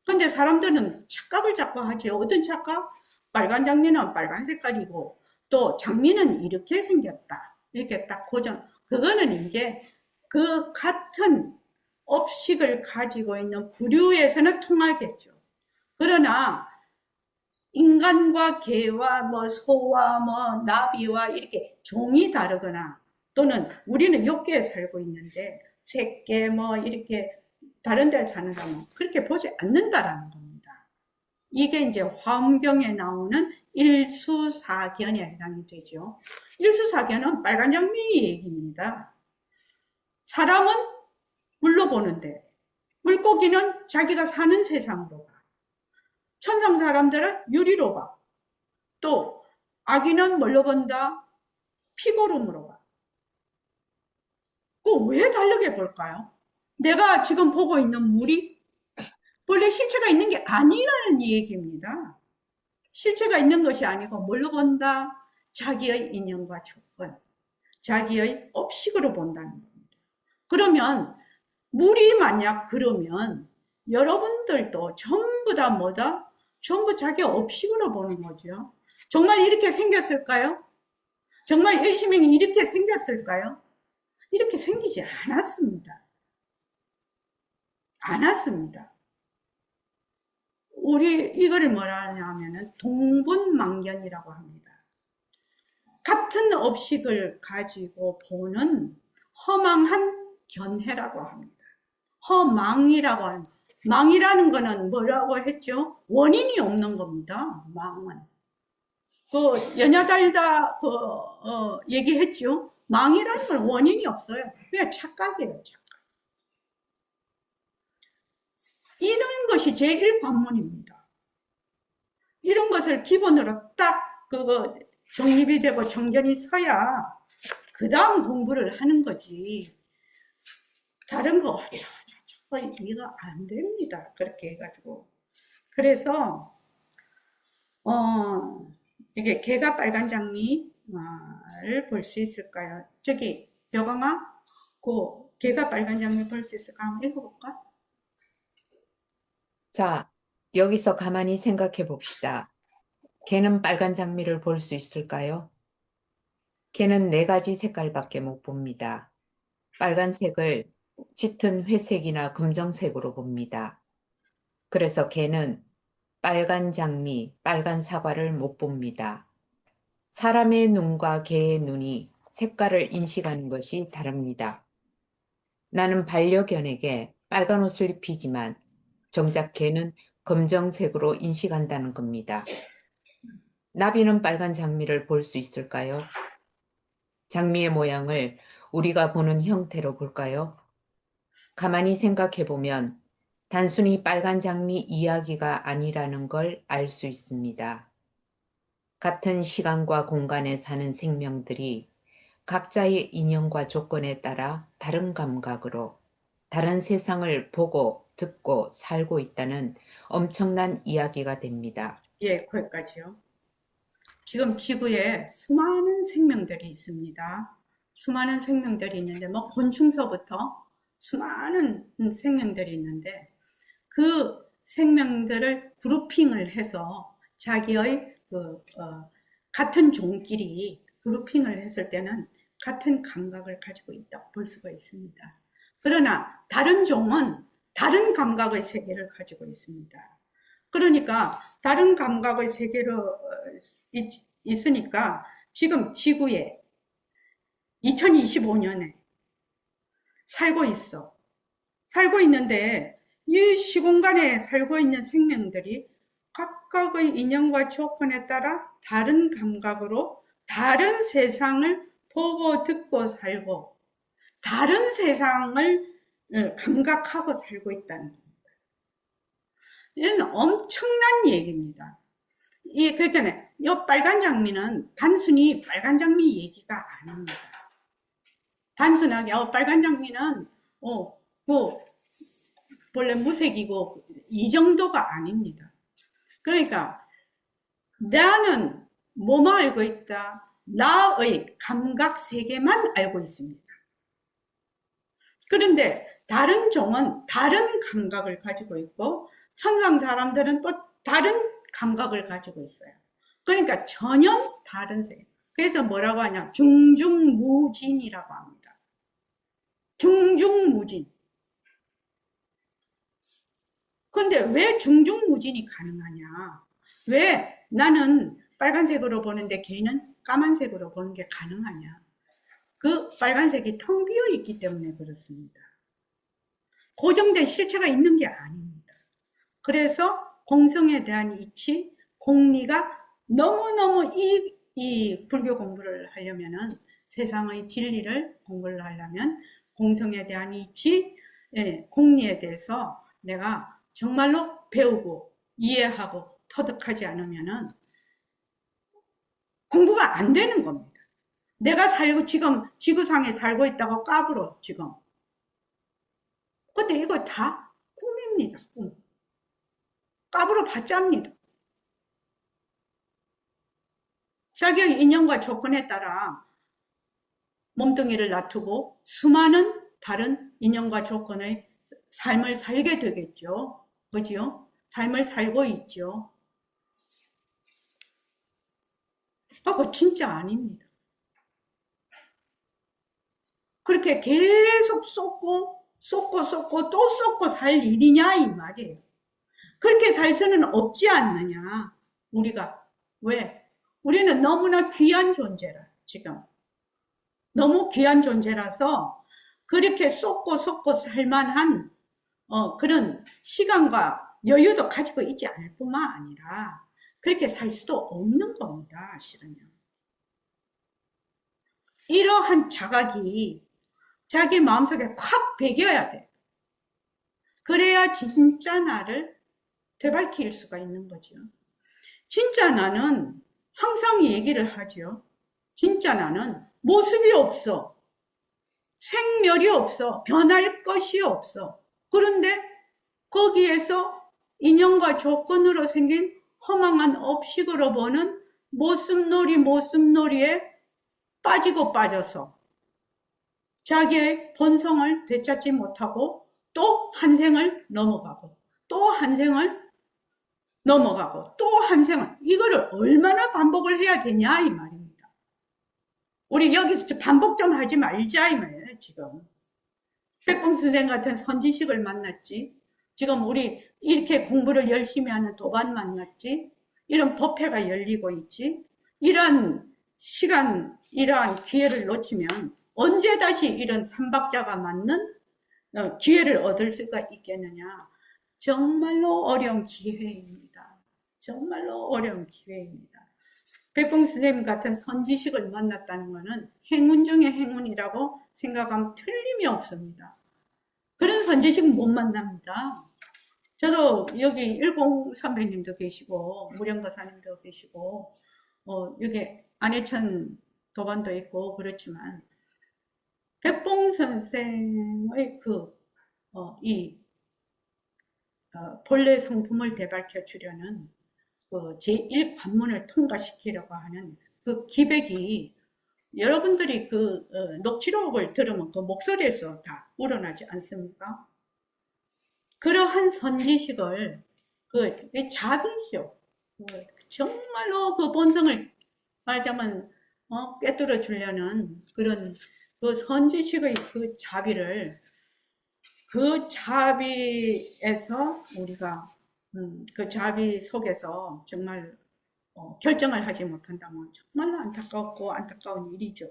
근데 사람들은 착각을 자꾸 하죠. 어떤 착각? 빨간 장미는 빨간 색깔이고 또 장미는 이렇게 생겼다. 이렇게 딱 고정. 그거는 이제 그 같은 업식을 가지고 있는 부류에서는 통하겠죠. 그러나 인간과 개와 뭐 소와 뭐 나비와 이렇게 종이 다르거나 또는 우리는 욕계에 살고 있는데 새개 뭐 이렇게 다른 데 사는 사람은 그렇게 보지 않는다라는 겁니다. 이게 이제 화엄경에 나오는 일수사견에 해당이 되죠. 일수사견은 빨간 장미 얘기입니다. 사람은 물로 보는데 물고기는 자기가 사는 세상으로 봐. 천상 사람들은 유리로 봐. 또 아기는 뭘로 본다? 피고름으로 봐. 그 왜 다르게 볼까요? 내가 지금 보고 있는 물이 본래 실체가 있는 게 아니라는 얘기입니다. 실체가 있는 것이 아니고 뭘로 본다? 자기의 인연과 조건, 자기의 업식으로 본다는 겁니다. 그러면 물이 만약 그러면 여러분들도 전부 다 뭐다? 전부 자기 업식으로 보는 거죠. 정말 이렇게 생겼을까요? 정말 일시명이 이렇게 생겼을까요? 이렇게 생기지 않았습니다. 않았습니다. 우리 이거를 뭐라 하냐면은 동분망견이라고 합니다. 같은 업식을 가지고 보는 허망한 견해라고 합니다. 허망이라고 하는, 망이라는 거는 뭐라고 했죠? 원인이 없는 겁니다. 망은. 그 연야달다 얘기했죠? 망이라는 건 원인이 없어요. 그냥 착각이에요, 착각. 이런 것이 제1관문입니다. 이런 것을 기본으로 딱 그거 정립이 되고 정견이 서야 그 다음 공부를 하는 거지. 다른 거 이해가 안 됩니다. 그렇게 해가지고. 그래서 이게 개가 빨간 장미를 볼 수 있을까요? 저기 여강아, 그 개가 빨간 장미 볼 수 있을까? 한번 읽어볼까? 자, 여기서 가만히 생각해 봅시다. 개는 빨간 장미를 볼 수 있을까요? 개는 4가지 색깔밖에 못 봅니다. 빨간색을 짙은 회색이나 검정색으로 봅니다. 그래서 개는 빨간 장미, 빨간 사과를 못 봅니다. 사람의 눈과 개의 눈이 색깔을 인식하는 것이 다릅니다. 나는 반려견에게 빨간 옷을 입히지만 정작 개는 검정색으로 인식한다는 겁니다. 나비는 빨간 장미를 볼 수 있을까요? 장미의 모양을 우리가 보는 형태로 볼까요? 가만히 생각해 보면 단순히 빨간 장미 이야기가 아니라는 걸 알 수 있습니다. 같은 시간과 공간에 사는 생명들이 각자의 인연과 조건에 따라 다른 감각으로 다른 세상을 보고 듣고 살고 있다는 엄청난 이야기가 됩니다. 예, 거기까지요. 지금 지구에 수많은 생명들이 있습니다. 수많은 생명들이 있는데, 뭐, 곤충서부터 수많은 생명들이 있는데, 그 생명들을 그룹핑을 해서 자기의 같은 종끼리 그룹핑을 했을 때는 같은 감각을 가지고 있다고 볼 수가 있습니다. 그러나 다른 종은 다른 감각의 세계를 가지고 있습니다. 그러니까 다른 감각의 세계로 있으니까 지금 지구에 2025년에 살고 있어. 살고 있는데 이 시공간에 살고 있는 생명들이 각각의 인연과 조건에 따라 다른 감각으로 다른 세상을 보고 듣고 살고 다른 세상을 감각하고 살고 있다는 겁니다. 이는 엄청난 얘기입니다. 그러니까 이 빨간 장미는 단순히 빨간 장미 얘기가 아닙니다. 단순하게 빨간 장미는 뭐 원래 무색이고 이 정도가 아닙니다. 그러니까 나는 뭐만 알고 있다. 나의 감각 세계만 알고 있습니다. 그런데 다른 종은 다른 감각을 가지고 있고 천상 사람들은 또 다른 감각을 가지고 있어요. 그러니까 전혀 다른 세계. 그래서 뭐라고 하냐? 중중무진이라고 합니다. 중중무진. 근데 왜 중중무진이 가능하냐? 왜 나는 빨간색으로 보는데 걔는 까만색으로 보는 게 가능하냐? 그 빨간색이 텅 비어 있기 때문에 그렇습니다. 고정된 실체가 있는 게 아닙니다. 그래서 공성에 대한 이치, 공리가 너무너무 이 불교 공부를 하려면은 세상의 진리를 공부를 하려면 공성에 대한 이치, 공리에 대해서 내가 정말로 배우고 이해하고 터득하지 않으면은 공부가 안 되는 겁니다. 내가 지금 지구상에 살고 있다고 까불어, 지금. 근데 이거 다 꿈입니다, 꿈. 까불어 봤자입니다. 자기의 인연과 조건에 따라 몸뚱이를 놔두고 수많은 다른 인연과 조건의 삶을 살게 되겠죠. 그죠? 삶을 살고 있죠. 그거 진짜 아닙니다. 그렇게 계속 쏟고 또 쏟고 살 일이냐 이 말이에요. 그렇게 살 수는 없지 않느냐. 우리가. 왜? 우리는 너무나 귀한 존재라 지금. 너무 귀한 존재라서 그렇게 쏟고 살만한 그런 시간과 여유도 가지고 있지 않을 뿐만 아니라 그렇게 살 수도 없는 겁니다. 실은요. 이러한 자각이 자기 마음속에 콱 배겨야 돼. 그래야 진짜 나를 되밟힐 수가 있는 거죠. 진짜 나는 항상 얘기를 하죠. 진짜 나는 모습이 없어. 생멸이 없어. 변할 것이 없어. 그런데 거기에서 인연과 조건으로 생긴 허망한 업식으로 보는 모습놀이에 빠지고 빠져서 자기의 본성을 되찾지 못하고 또 한 생을 넘어가고 또 한 생을 넘어가고 또 한 생을, 이거를 얼마나 반복을 해야 되냐 이 말입니다. 우리 여기서 반복 좀 하지 말자 이 말이에요. 지금 백봉 선생 같은 선지식을 만났지, 지금 우리 이렇게 공부를 열심히 하는 도반 만났지, 이런 법회가 열리고 있지, 이런 시간, 이러한 기회를 놓치면 언제 다시 이런 삼박자가 맞는 기회를 얻을 수가 있겠느냐. 정말로 어려운 기회입니다. 정말로 어려운 기회입니다. 백봉 선생님 같은 선지식을 만났다는 것은 행운 중의 행운이라고 생각하면 틀림이 없습니다. 그런 선지식 못 만납니다. 저도 여기 일공 선배님도 계시고 무령거사님도 계시고 여기 안해천 도반도 있고 그렇지만 백봉 선생의 본래 성품을 되밝혀 주려는 그 제1관문을 통과시키려고 하는 그 기백이, 여러분들이 그 녹취록을 들으면 그 목소리에서 다 우러나지 않습니까? 그러한 선지식을 그 자비죠. 정말로 그 본성을 말하자면 꿰뚫어 주려는 그런 그 선지식의 그 자비를, 그 자비에서 우리가 그 자비 속에서 정말 결정을 하지 못한다면 정말로 안타깝고 안타까운 일이죠.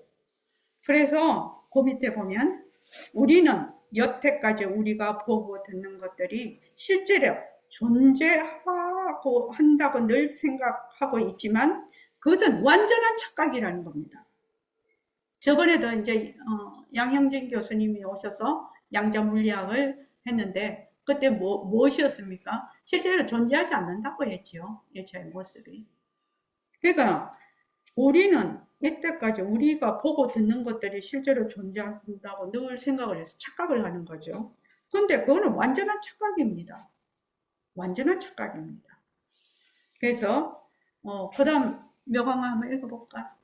그래서 그 밑에 보면 우리는 여태까지 우리가 보고 듣는 것들이 실제로 존재하고 한다고 늘 생각하고 있지만 그것은 완전한 착각이라는 겁니다. 저번에도 이제 양형진 교수님이 오셔서 양자 물리학을 했는데 그때 무엇이었습니까? 실제로 존재하지 않는다고 했지요. 일체의 모습이. 그러니까 우리는 이때까지 우리가 보고 듣는 것들이 실제로 존재한다고 늘 생각을 해서 착각을 하는 거죠. 근데 그거는 완전한 착각입니다. 완전한 착각입니다. 그래서 그 다음 묘강화 한번 읽어볼까?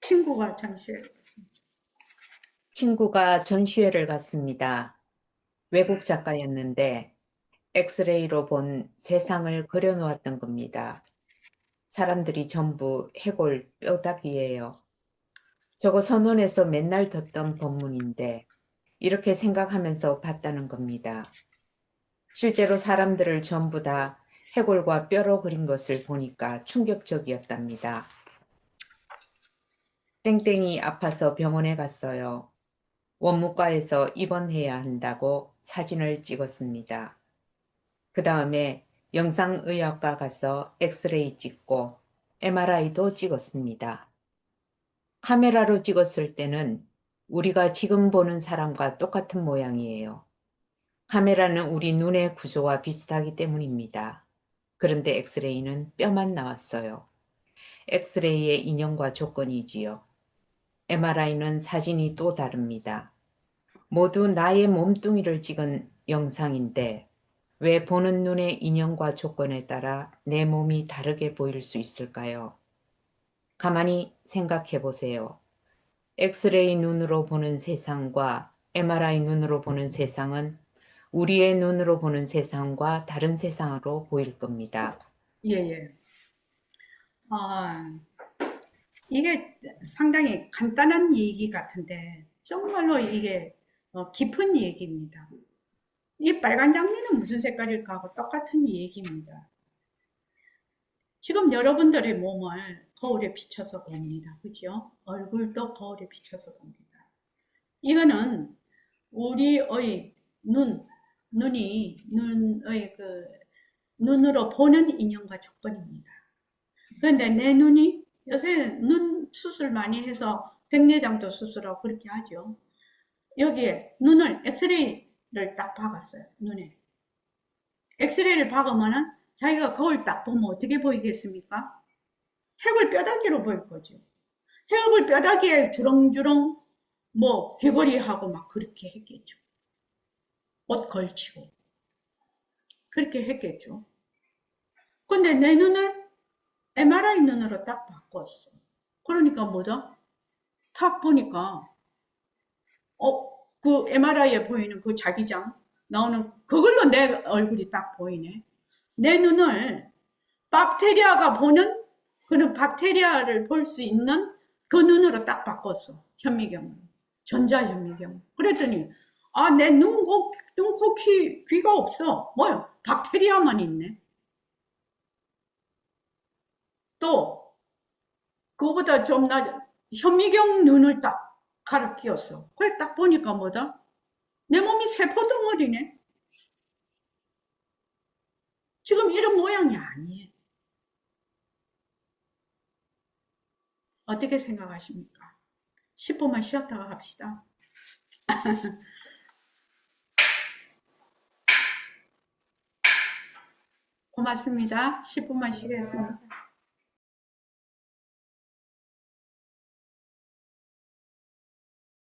친구가 전시회를 갔습니다. 친구가 전시회를 갔습니다. 외국 작가였는데 엑스레이로 본 세상을 그려놓았던 겁니다. 사람들이 전부 해골 뼈다귀예요. 저거 선원에서 맨날 듣던 법문인데 이렇게 생각하면서 봤다는 겁니다. 실제로 사람들을 전부 다 해골과 뼈로 그린 것을 보니까 충격적이었답니다. 땡땡이 아파서 병원에 갔어요. 원무과에서 입원해야 한다고 사진을 찍었습니다. 그 다음에 영상의학과 가서 엑스레이 찍고 MRI도 찍었습니다. 카메라로 찍었을 때는 우리가 지금 보는 사람과 똑같은 모양이에요. 카메라는 우리 눈의 구조와 비슷하기 때문입니다. 그런데 엑스레이는 뼈만 나왔어요. 엑스레이의 인형과 조건이지요. MRI는 사진이 또 다릅니다. 모두 나의 몸뚱이를 찍은 영상인데 왜 보는 눈의 인형과 조건에 따라 내 몸이 다르게 보일 수 있을까요? 가만히 생각해 보세요. 엑스레이 눈으로 보는 세상과 MRI 눈으로 보는 세상은 우리의 눈으로 보는 세상과 다른 세상으로 보일 겁니다. 예. 이게 상당히 간단한 얘기 같은데 정말로 이게 깊은 얘기입니다. 이 빨간 장미는 무슨 색깔일까 하고 똑같은 얘기입니다. 지금 여러분들의 몸을 거울에 비춰서 봅니다. 그죠? 얼굴도 거울에 비춰서 봅니다. 이거는 우리의 눈의 눈으로 보는 인형과 조건입니다. 그런데 내 눈이, 요새 눈 수술 많이 해서 백내장도 수술하고 그렇게 하죠. 여기에 눈을 엑스레이를 딱 박았어요. 눈에 엑스레이를 박으면은 자기가 거울 딱 보면 어떻게 보이겠습니까? 해골 뼈다귀로 보일 거죠. 해골 뼈다귀에 주렁주렁 귀걸이하고 막 그렇게 했겠죠. 옷 걸치고 그렇게 했겠죠. 근데 내 눈을 MRI 눈으로 딱 바꿨어. 그러니까 뭐죠? 탁 보니까 그 MRI에 보이는 그 자기장 나오는 그걸로 내 얼굴이 딱 보이네. 내 눈을 박테리아가 보는 그런 박테리아를 볼 수 있는 그 눈으로 딱 바꿨어. 현미경을. 전자현미경. 그랬더니 아, 내 눈, 코, 귀가 없어. 뭐야? 박테리아만 있네. 또 그거보다 좀 현미경 눈을 딱 갈아 끼웠어. 그래 딱 보니까 뭐다? 내 몸이 세포덩어리네. 지금 이런 모양이 아니에요. 어떻게 생각하십니까? 10분만 쉬었다가 합시다. 고맙습니다. 10분만 쉬겠습니다.